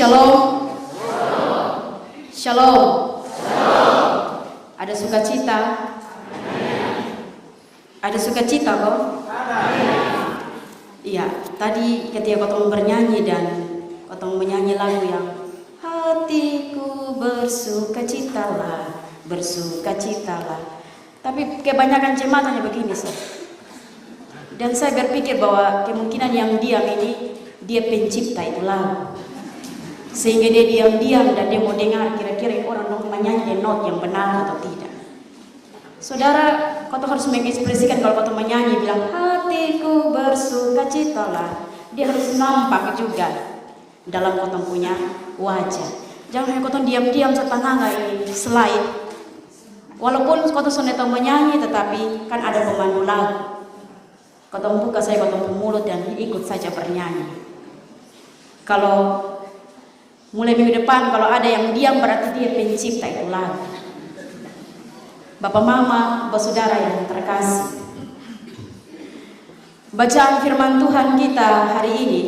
Shalom. Shalom. Ada sukacita? Ada sukacita kok? Iya, tadi ketika kotong bernyanyi dan kotong menyanyi lagu yang hatiku bersukacitalah, bersukacitalah. Tapi kebanyakan jemaatnya begini sih. Dan saya berpikir bahwa kemungkinan yang diam ini dia pencipta itu lagu. Sehingga dia diam-diam dan dia mau dengar kira-kira orang menyanyi not yang benar atau tidak. Saudara, kau harus mengekspresikan kalau kau menyanyi bilang hatiku bersukacitalah. Dia harus nampak juga dalam kau punya wajah. Jangan hanya kau diam-diam setengah ini slide. Walaupun kau sudah menyanyi, tetapi kan ada pemandu lagu. Kau buka saya kau mulut dan ikut saja bernyanyi. Kalau mulai minggu depan kalau ada yang diam berarti dia pencipta itu lagu. Bapak Mama, Bapak Saudara yang terkasih, bacaan firman Tuhan kita hari ini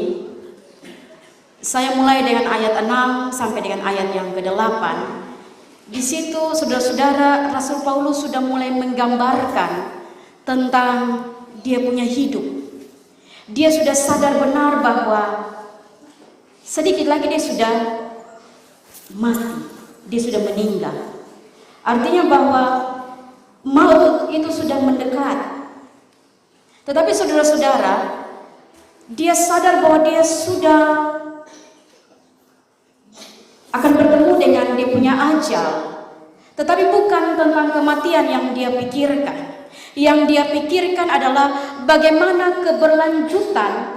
saya mulai dengan ayat 6 sampai dengan ayat yang ke-8. Di situ saudara-saudara, Rasul Paulus sudah mulai menggambarkan tentang dia punya hidup. Dia sudah sadar benar bahwa sedikit lagi dia sudah mati, dia sudah meninggal. Artinya bahwa maut itu sudah mendekat. Tetapi saudara-saudara, dia sadar bahwa dia sudah akan bertemu dengan dia punya ajal. Tetapi bukan tentang kematian yang dia pikirkan. Yang dia pikirkan adalah bagaimana keberlanjutan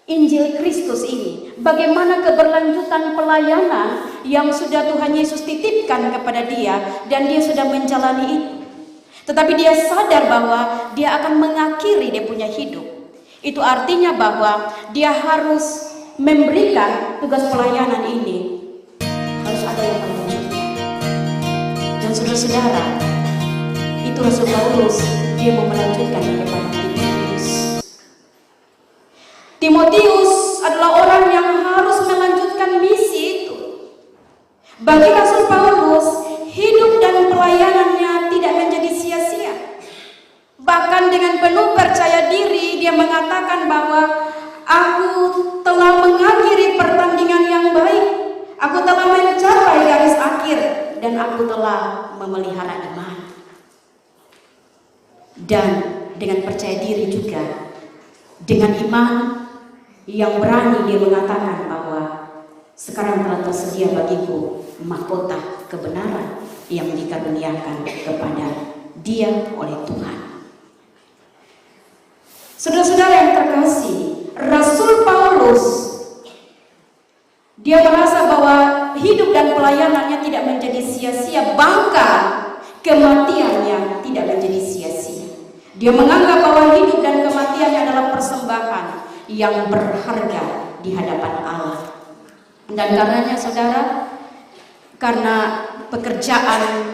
Injil Kristus ini, bagaimana keberlanjutan pelayanan yang sudah Tuhan Yesus titipkan kepada dia dan dia sudah menjalani itu. Tetapi dia sadar bahwa dia akan mengakhiri dia punya hidup. Itu artinya bahwa dia harus memberikan tugas pelayanan ini. Harus ada yang melanjutkan. Dan saudara-saudara, itu Rasul Paulus, dia mau melanjutkan kepada Timotius. Timotius adalah orang yang harus melanjutkan misi itu. Bagi Rasul Paulus, hidup dan pelayanannya tidak menjadi sia-sia. Bahkan dengan penuh percaya diri, dia mengatakan bahwa aku telah mengakhiri pertandingan yang baik. Aku telah mencapai garis akhir dan aku telah memelihara iman. Dan dengan percaya diri juga, dengan iman yang berani dia mengatakan bahwa sekarang telah tersedia bagiku mahkota kebenaran yang dikaruniakan kepada dia oleh Tuhan. Saudara-saudara yang terkasih, Rasul Paulus dia merasa bahwa hidup dan pelayanannya tidak menjadi sia-sia, bahkan kematiannya tidak menjadi sia-sia. Dia menganggap bahwa hidup dan kematiannya adalah persembahan yang berharga di hadapan Allah. Dan karenanya saudara, karena pekerjaan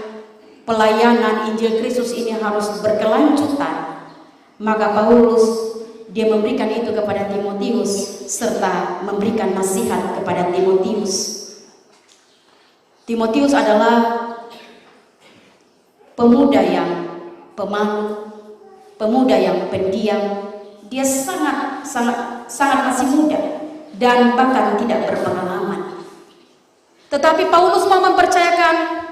pelayanan Injil Kristus ini harus berkelanjutan, maka Paulus dia memberikan itu kepada Timotius serta memberikan nasihat kepada Timotius. Timotius adalah pemuda yang pemalu, pemuda yang pendiam. Dia sangat masih muda dan bahkan tidak berpengalaman. Tetapi Paulus mau mempercayakan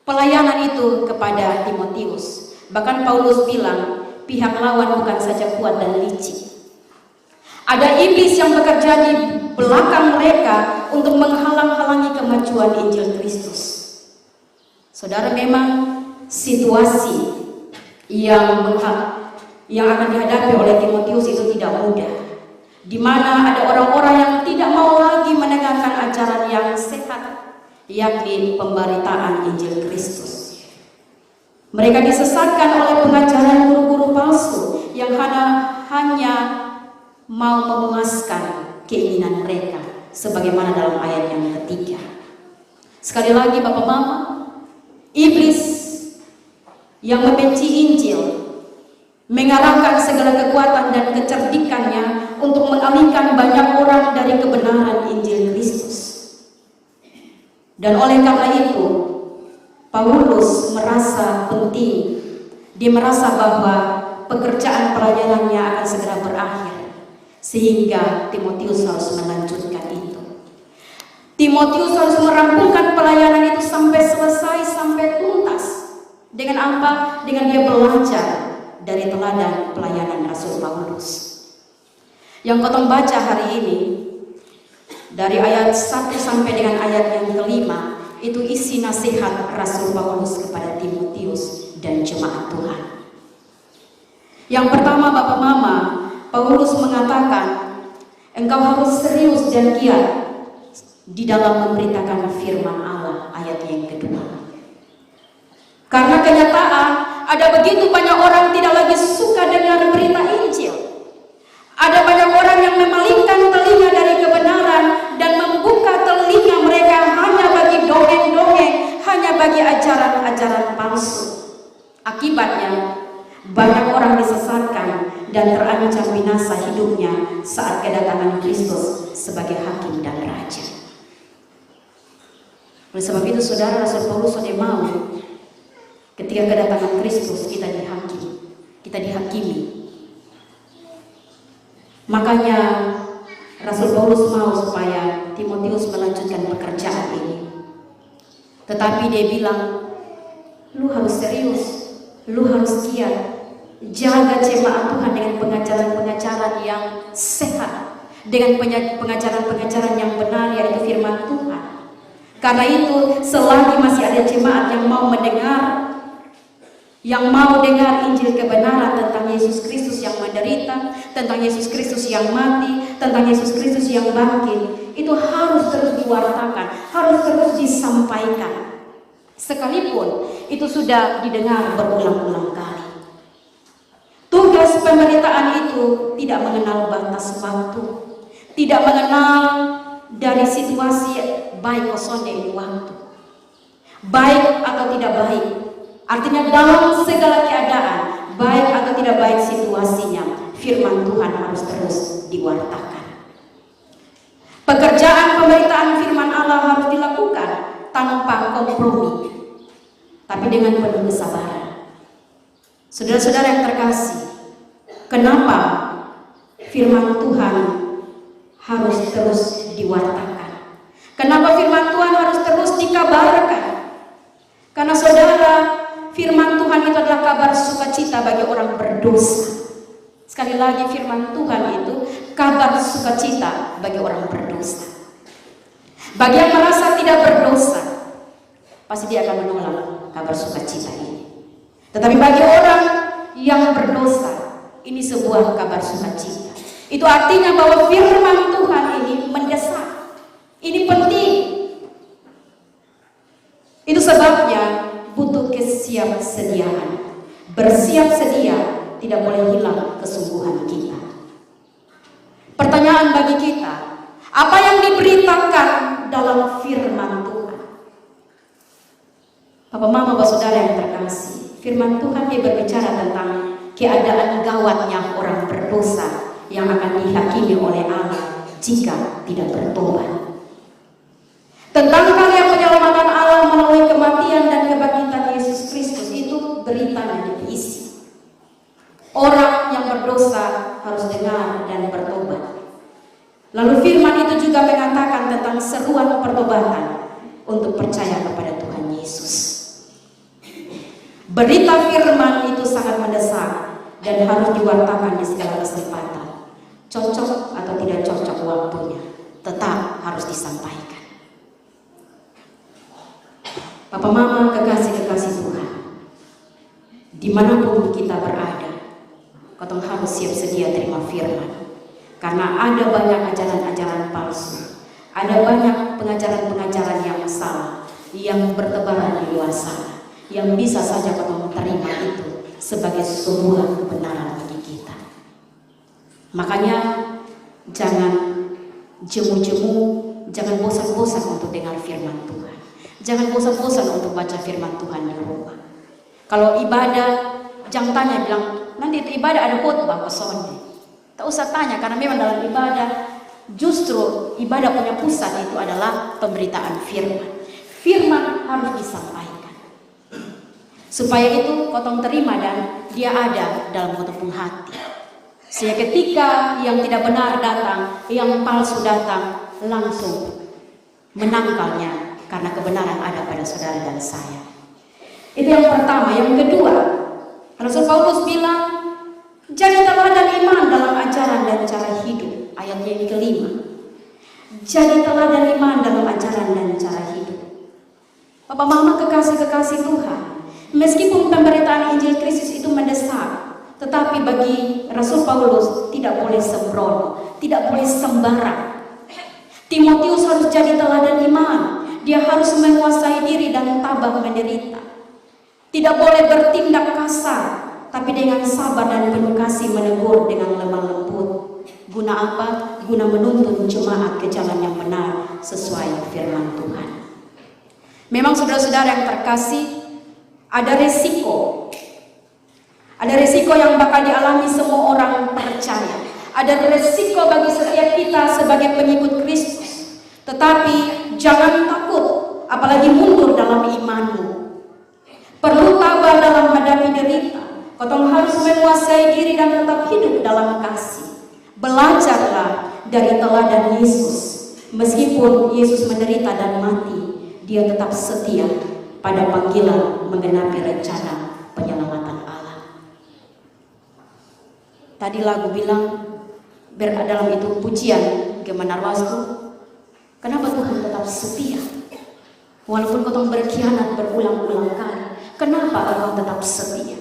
pelayanan itu kepada Timotius. Bahkan Paulus bilang, pihak lawan bukan saja kuat dan licik. Ada iblis yang bekerja di belakang mereka untuk menghalang-halangi kemajuan Injil Kristus. Saudara, memang situasi yang akan dihadapi oleh Timotius itu tidak mudah, di mana ada orang-orang yang tidak mau lagi mendengarkan ajaran yang sehat, yakni pemberitaan Injil Kristus. Mereka disesatkan oleh pengajaran guru-guru palsu yang hanya mau memuaskan keinginan mereka, sebagaimana dalam ayat yang ketiga. Sekali lagi Bapak Mama, iblis yang membenci Injil mengarahkan segala kekuatan dan kecerdikannya untuk mengalihkan banyak orang dari kebenaran Injil Kristus. Dan oleh karena itu, Paulus merasa penting. Dia merasa bahwa pekerjaan pelayanannya akan segera berakhir, sehingga Timotius harus melanjutkan itu. Timotius harus merampungkan pelayanan itu sampai selesai, sampai tuntas. Dengan apa? Dengan dia belajar dari teladan pelayanan Rasul Paulus. Yang kotong baca hari ini dari ayat 1 sampai dengan ayat yang kelima, itu isi nasihat Rasul Paulus kepada Timotius dan jemaat Tuhan. Yang pertama, Bapak Mama, Paulus mengatakan, engkau harus serius dan giat di dalam memberitakan firman Allah, ayat yang kedua. Karena kenyataan ada begitu banyak orang tidak lagi suka dengar berita Injil. Ada banyak orang yang memalingkan telinga dari kebenaran dan membuka telinga mereka hanya bagi dongeng-dongeng, hanya bagi ajaran-ajaran palsu. Akibatnya banyak orang disesatkan dan terancam binasa hidupnya saat kedatangan Kristus sebagai hakim dan raja. Oleh sebab itu, saudara, Rasul Paulus sudah mau ketika kedatangan Kristus kita dihakimi. Makanya Rasul Paulus mau supaya Timotius melanjutkan pekerjaan ini. Tetapi dia bilang, lu harus serius, lu harus giat, jaga jemaat Tuhan dengan pengajaran-pengajaran yang sehat, dengan pengajaran-pengajaran yang benar, yaitu firman Tuhan. Karena itu, selagi masih ada jemaat yang mau mendengar, yang mau dengar Injil kebenaran tentang Yesus Kristus yang menderita, tentang Yesus Kristus yang mati, tentang Yesus Kristus yang bangkit, itu harus terus diwartakan, harus terus disampaikan. Sekalipun itu sudah didengar berulang-ulang kali. Tugas pemberitaan itu tidak mengenal batas waktu, tidak mengenal dari situasi baik kosong dari waktu, baik atau tidak baik. Artinya dalam segala keadaan, baik atau tidak baik situasinya, firman Tuhan harus terus diwartakan. Pekerjaan pemberitaan firman Allah harus dilakukan tanpa kompromi, tapi dengan penuh kesabaran. Saudara-saudara yang terkasih, kenapa firman Tuhan harus terus diwartakan? Kenapa firman Tuhan harus terus dikabarkan? Karena saudara, firman Tuhan itu adalah kabar sukacita bagi orang berdosa. Sekali lagi, firman Tuhan itu kabar sukacita bagi orang berdosa. Bagi yang merasa tidak berdosa, pasti dia akan menolak kabar sukacita ini. Tetapi bagi orang yang berdosa, ini sebuah kabar sukacita. Itu artinya bahwa firman Tuhan ini mendesak. Ini penting. Itu sebabnya butuh kesiapsediaan. Bersiap sedia, tidak boleh hilang kesungguhan kita. Pertanyaan bagi kita, apa yang diberitakan dalam firman Tuhan? Bapak, Mama, Bapak, Saudara yang terkasih, firman Tuhan dia berbicara tentang keadaan gawatnya orang berdosa yang akan dihakimi oleh Allah jika tidak bertobat. Tentang karya penyelamatan Allah melalui kematian dan kebangkitan Yesus Kristus, itu beritanya diisi. Orang yang berdosa harus dengar dan bertobat. Lalu firman itu juga mengatakan tentang seruan pertobatan untuk percaya kepada Tuhan Yesus. Berita firman itu sangat mendesak dan harus diwartakan di segala kesempatan. Cocok atau tidak cocok waktunya, tetap harus disampaikan. Bapak, Mama, kekasih-kekasih Tuhan, dimanapun kita berada, kita harus siap sedia terima firman. Karena ada banyak ajaran-ajaran palsu, ada banyak pengajaran-pengajaran yang salah, yang bertebaran di luar sana, yang bisa saja kita terima itu sebagai sebuah kebenaran bagi kita. Makanya jangan jemu-jemu, jangan bosan-bosan untuk dengar firman Tuhan. Jangan bosan-bosan untuk baca firman Tuhan di rumah. Kalau ibadah, jangan tanya bilang, nanti itu ibadah ada khotbah kosong. Tak usah tanya, karena memang dalam ibadah, justru ibadah punya pusat itu adalah pemberitaan firman. Firman harus disampaikan. Supaya itu kotong terima dan dia ada dalam kotong hati. Sehingga ketika yang tidak benar datang, yang palsu datang, langsung menangkalnya karena kebenaran ada pada saudara dan saya. Itu yang pertama. Yang kedua, Rasul Paulus bilang, jadi teladan iman dalam ajaran dan cara hidup. Ayatnya yang kelima. Jadi teladan iman dalam ajaran dan cara hidup. Bapak mama kekasih-kekasih Tuhan, meskipun pemberitaan Injil Kristus itu mendesak, tetapi bagi Rasul Paulus tidak boleh sembrono, tidak boleh sembarang. Timotius harus jadi teladan iman. Dia harus menguasai diri dan tabah menderita. Tidak boleh bertindak kasar, tapi dengan sabar dan penuh kasih menegur dengan lemah lembut. Guna apa? Guna menuntun jemaat ke jalan yang benar sesuai firman Tuhan. Memang saudara-saudara yang terkasih, ada resiko. Ada resiko yang bakal dialami semua orang percaya. Ada resiko bagi setiap kita sebagai pengikut Kristus. Tetapi jangan takut, apalagi mundur dalam imanmu. Perlu tabah dalam menghadapi derita. Kau harus menguasai diri dan tetap hidup dalam kasih. Belajarlah dari teladan Yesus. Meskipun Yesus menderita dan mati, dia tetap setia pada panggilan menggenapi rencana penyelamatan Allah. Tadi lagu bilang, dalam itu pujian Gemenarwasku, kenapa Tuhan tetap setia? Walaupun kau berkhianat berulang-ulang kali, kenapa engkau tetap setia?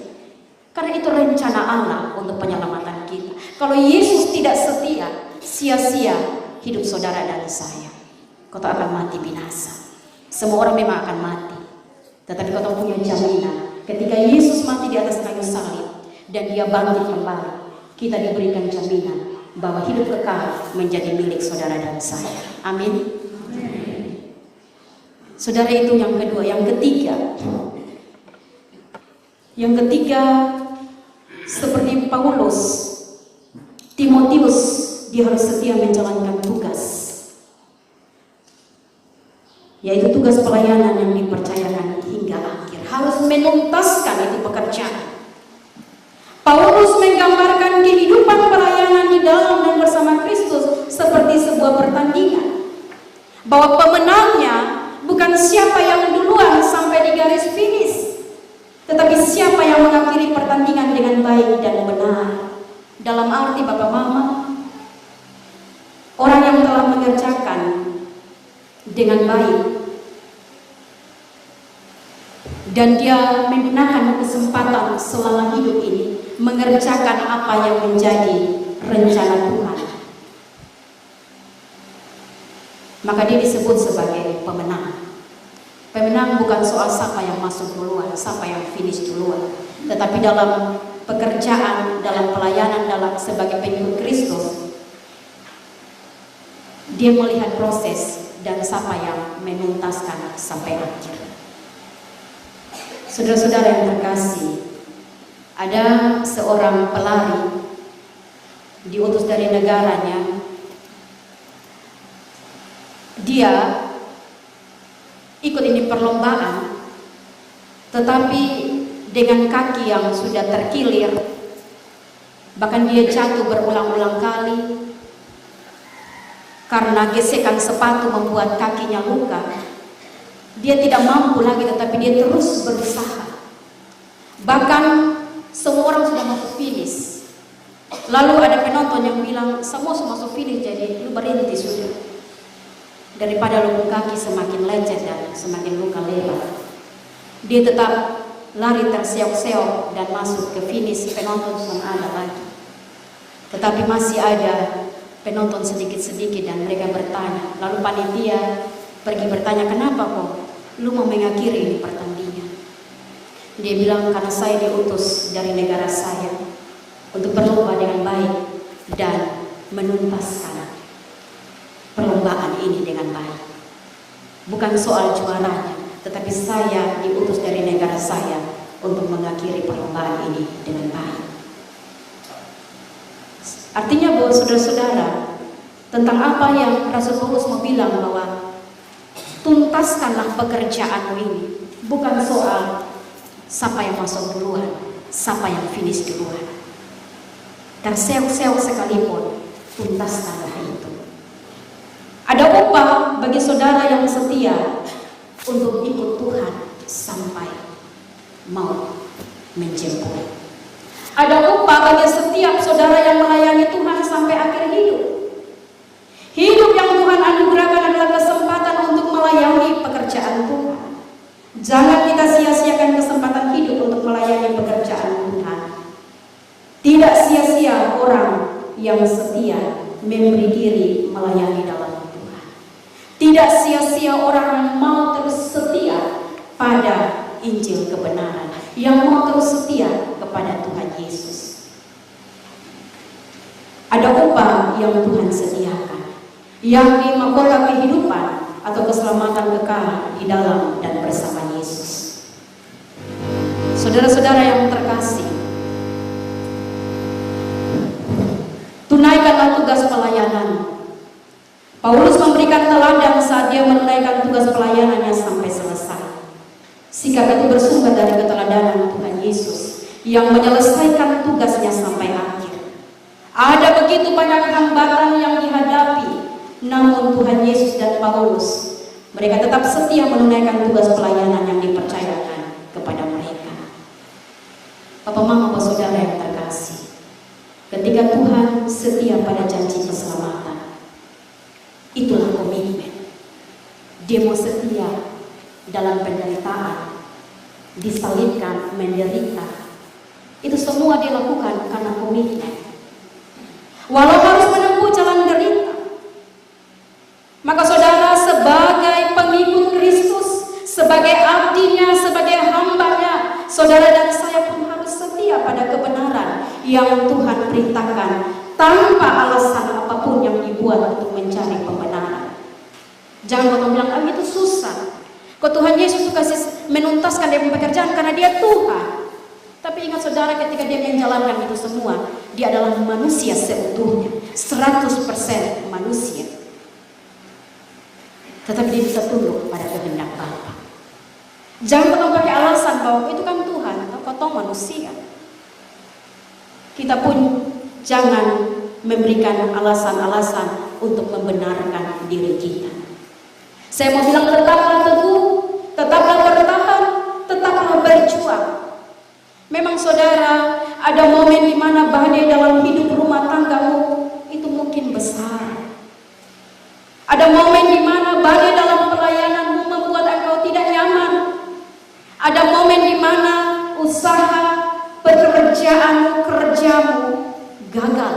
Karena itu rencana Allah untuk penyelamatan kita. Kalau Yesus tidak setia, sia-sia hidup saudara dan saya. Kau akan mati binasa. Semua orang memang akan mati, tetapi kau punya jaminan. Ketika Yesus mati di atas kayu salib dan dia bangkit kembali, kita diberikan jaminan bahwa hidup kekal menjadi milik saudara dan saya. Amin. Saudara, itu yang kedua. Yang ketiga, seperti Paulus, Timotius, dia harus setia menjalankan tugas, yaitu tugas pelayanan yang dipercayakan hingga akhir. Harus menuntaskan itu pekerjaan. Paulus menggambarkan kehidupan pelayanan di dalam dan bersama Kristus seperti sebuah pertandingan, bahwa pemenangnya bukan siapa yang duluan sampai di garis finish, tetapi siapa yang mengakhiri pertandingan dengan baik dan benar. Dalam arti Bapak Mama, orang yang telah mengerjakan dengan baik dan dia menggunakan kesempatan selama hidup ini mengerjakan apa yang menjadi rencana Tuhan, maka dia disebut sebagai pemenang. Pemenang bukan soal siapa yang masuk duluan, siapa yang finish duluan, tetapi dalam pekerjaan, dalam pelayanan, dalam sebagai pengikut Kristus, dia melihat proses dan siapa yang menuntaskan sampai akhir. Saudara-saudara yang terkasih, ada seorang pelari diutus dari negaranya. Dia ikut ini perlombaan, tetapi dengan kaki yang sudah terkilir, bahkan dia jatuh berulang-ulang kali karena gesekan sepatu membuat kakinya luka. Dia tidak mampu lagi, tetapi dia terus berusaha. Bahkan semua orang sudah masuk finish. Lalu ada penonton yang bilang, semua masuk finish, jadi lu berhenti sudah. Daripada luka kaki semakin lecet dan semakin luka lebar. Dia tetap lari terseok-seok dan masuk ke finish. Penonton sudah ada lagi. Tetapi masih ada penonton sedikit-sedikit dan mereka bertanya. Lalu panitia pergi bertanya, kenapa kok lu mau mengakhiri ini pertandingan? Dia bilang, karena saya diutus dari negara saya untuk berlomba dengan baik dan menuntaskan perlombaan ini dengan baik. Bukan soal juaranya, tetapi saya diutus dari negara saya untuk mengakhiri perlombaan ini dengan baik. Artinya bahwa saudara-saudara, tentang apa yang Rasul Paulus mau bilang bahwa tuntaskanlah pekerjaanmu ini, bukan soal siapa yang masuk duluan, siapa yang finish duluan. Terseok-seok sekalipun, tuntaskanlah itu. Ada upah bagi saudara yang setia untuk ikut Tuhan sampai mau menjemput. Ada upah bagi setiap saudara yang melayani Tuhan sampai akhir hidup. Hidup yang Tuhan anugerahkan adalah kesempatan untuk melayani pekerjaan Tuhan. Jangan kita sia-siakan kesempatan hidup untuk melayani pekerjaan Tuhan. Tidak sia-sia orang yang setia memberi diri melayani dalam Tuhan. Tidak sia-sia orang yang mau terus setia pada Injil kebenaran, yang mau terus setia kepada Tuhan Yesus. Ada upah yang Tuhan sediakan, yakni mahkota kehidupan atau keselamatan kekal di dalam dan bersama Yesus. Saudara-saudara yang terkasih, tunaikanlah tugas pelayanan. Paulus memberikan teladan saat dia menunaikan tugas pelayanannya sampai selesai. Sikap itu bersumber dari keteladanan Tuhan Yesus yang menyelesaikan tugasnya sampai akhir. Ada begitu banyak hambatan yang dihadapi, namun Tuhan Yesus dan Paulus, mereka tetap setia menunaikan tugas pelayanan yang dipercayakan kepada mereka. Bapak, Mama, Bapak, Saudara yang terkasih, ketika Tuhan setia pada janji keselamatan, itulah komitmen. Dia mau setia dalam penderitaan, disalibkan, menderita. Itu semua dilakukan karena komitmen. Walau harus menempuh jalan derita, maka saudara sebagai pengikut Kristus, sebagai abdinya, sebagai hambanya, saudara dan saya pun harus setia pada kebenaran yang Tuhan perintahkan tanpa alasan apapun yang dibuat untuk mencari pembenaran. Jangan kamu bilang, itu susah. Kok Tuhan Yesus kasih menuntaskan dia pekerjaan karena dia Tuhan. Tapi ingat saudara, ketika dia menjalankan itu semua, dia adalah manusia seutuhnya, 100% manusia. Tetapi dia bisa tunduk pada kehendak Bapa. Jangan pernah pakai alasan bahwa itu kan Tuhan, atau manusia. Kita pun jangan memberikan alasan-alasan untuk membenarkan diri kita. Saya mau bilang, tetaplah teguh, tetaplah bertahan, tetaplah berjuang. Memang saudara, ada momen di mana badai dalam hidup rumah tanggamu itu mungkin besar. Ada momen di mana badai dalam pelayananmu membuat engkau tidak nyaman. Ada momen di mana usaha pekerjaanmu, kerjamu gagal,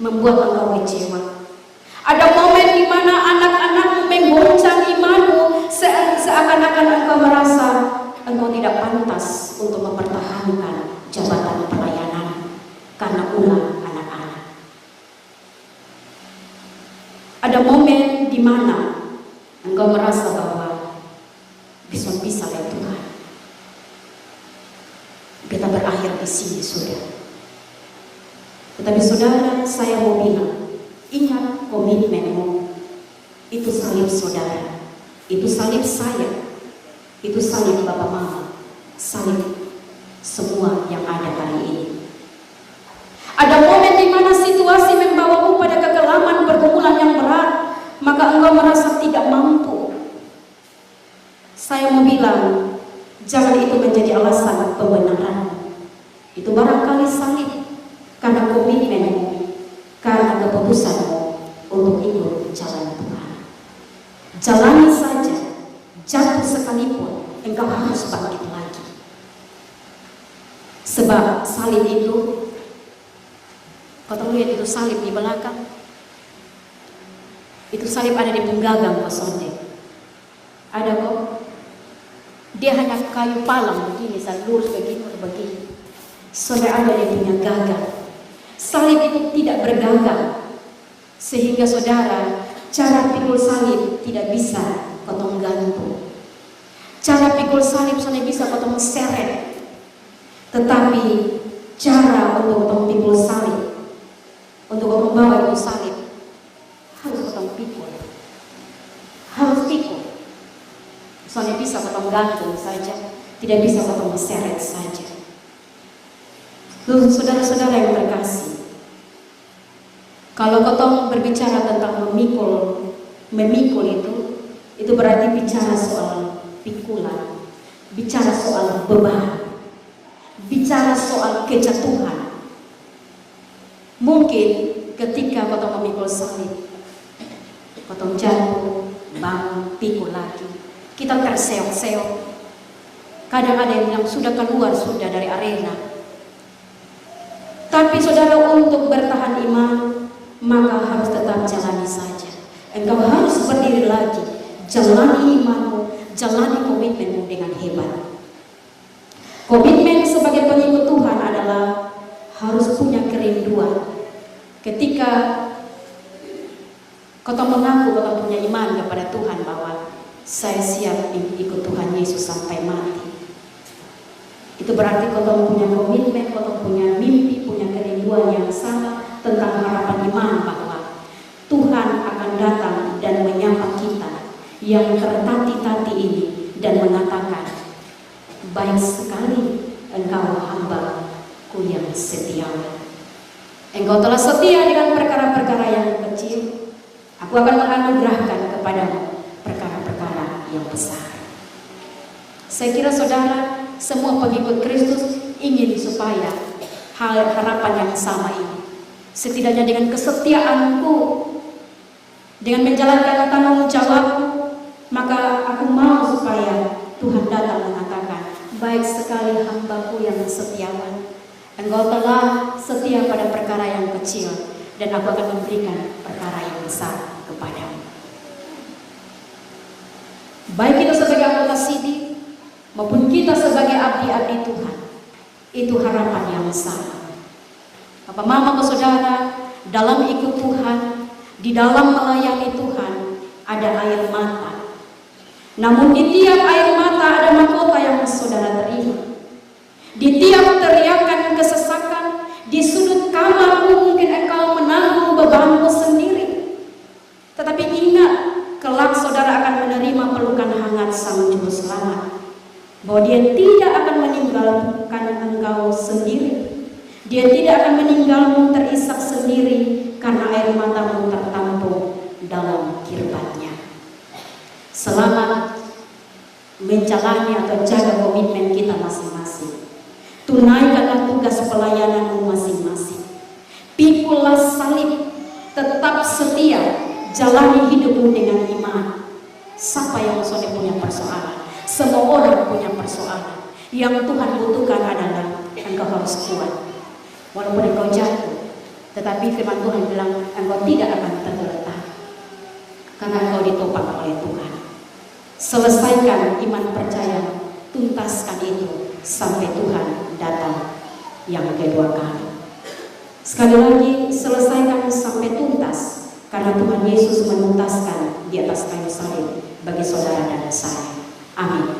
membuat engkau kecewa. Ada momen di mana anak-anakmu menggoncang imanmu, seakan-akan engkau merasa engkau tidak pantas untuk mempertahankan jabatan pelayanan karena ulah anak-anak. Ada momen di mana engkau merasa bahwa bisa-bisa ya Tuhan, kita berakhir di sini sudah. Tetapi saudara, saya mau bilang, ingat komitmenmu. Itu salib saudara, itu salib saya, itu salib Bapak Mama, salib semua yang ada hari ini. Ada momen di mana situasi membawamu pada kekelaman pergumulan yang berat, maka engkau merasa tidak mampu. Saya mau bilang, jangan itu menjadi alasan pembenaran. Itu barangkali salib karena komitmenmu, karena keputusanmu untuk ikut jalan Tuhan. Jalani saja, jatuh sekalipun, engkau harus bangkit lagi. Sebab salib itu, kau tahu lihat itu salib di belakang. Itu salib ada di penggagang kosonde. Ada kok. Dia hanya kayu palang begini, lurus begini atau begini. Saudara, ada dia punya gagang. Salib itu tidak bergagang, sehingga saudara, cara pikul salib tidak bisa potong gantung. Cara pikul salib hanya bisa potong seret. Tetapi cara untuk potong pikul salib tidak bisa kau seret saja. Saudara-saudara yang terkasih, kalau kau berbicara tentang memikul itu berarti bicara soal pikulan, bicara soal beban, bicara soal kejatuhan. Mungkin ketika kau memikul salib, kau jatuh, bangun, pikul lagi, kita terseok-seok. Kadang ada yang bilang sudah keluar sudah dari arena. Tapi saudara, untuk bertahan iman, maka harus tetap jalani saja. Engkau harus berdiri lagi, jalani imanmu, jalani komitmenmu dengan hebat. Komitmen sebagai pengikut Tuhan adalah harus punya kerinduan. Ketika kau mengaku kau punya iman kepada Tuhan bahwa saya siap ikut Tuhan Yesus sampai mati, itu berarti kau punya komitmen, kau punya mimpi, punya kerinduan yang sama tentang harapan iman bahwa Tuhan akan datang dan menyapa kita yang tertati-tati ini dan mengatakan, baik sekali engkau hamba-Ku yang setia. Engkau telah setia dengan perkara-perkara yang kecil, Aku akan menganugerahkan kepadamu perkara-perkara yang besar. Saya kira saudara, semua pengikut Kristus ingin supaya harapan yang sama ini, setidaknya dengan kesetiaanku, dengan menjalankan tanggung jawabku, maka aku mau supaya Tuhan datang mengatakan, baik sekali hamba-Ku yang setiawan, engkau telah setia pada perkara yang kecil, dan aku akan memberikan perkara yang besar kepadamu. Baik kita sebagai anggota Sidi maupun kita sebagai abdi-abdi Tuhan, itu harapan yang sama. Bapak, mama, saudara, dalam ikut Tuhan, di dalam melayani Tuhan, ada air mata. Namun di tiap air mata ada mahkota yang saudara terima. Di tiap teriakan kesesakan, di sudut kamarmu mungkin engkau menanggung bebanmu sendiri. Tetapi ingat, kelak saudara akan menerima pelukan hangat Sang Juru Selamat, bahwa Dia tidak akan meninggalkan engkau sendiri. Dia tidak akan meninggalmu terisak sendiri, karena air matamu tertampung dalam kirbatnya. Selamat menjalani atau jaga komitmen kita masing-masing. Tunaikanlah tugas pelayananmu masing-masing. Pikullah salib, tetap setia, jalani hidupmu dengan iman. Siapa yang sudah punya persoalan? Semua orang punya persoalan. Yang Tuhan butuhkan adalah engkau harus kuat. Walaupun engkau jatuh, tetapi firman Tuhan bilang engkau tidak akan tergeletak, karena engkau ditopang oleh Tuhan. Selesaikan iman percaya, tuntaskan itu sampai Tuhan datang yang kedua kali. Sekali lagi, selesaikan sampai tuntas, karena Tuhan Yesus menuntaskan di atas kayu salib bagi saudara dan saya. Amin.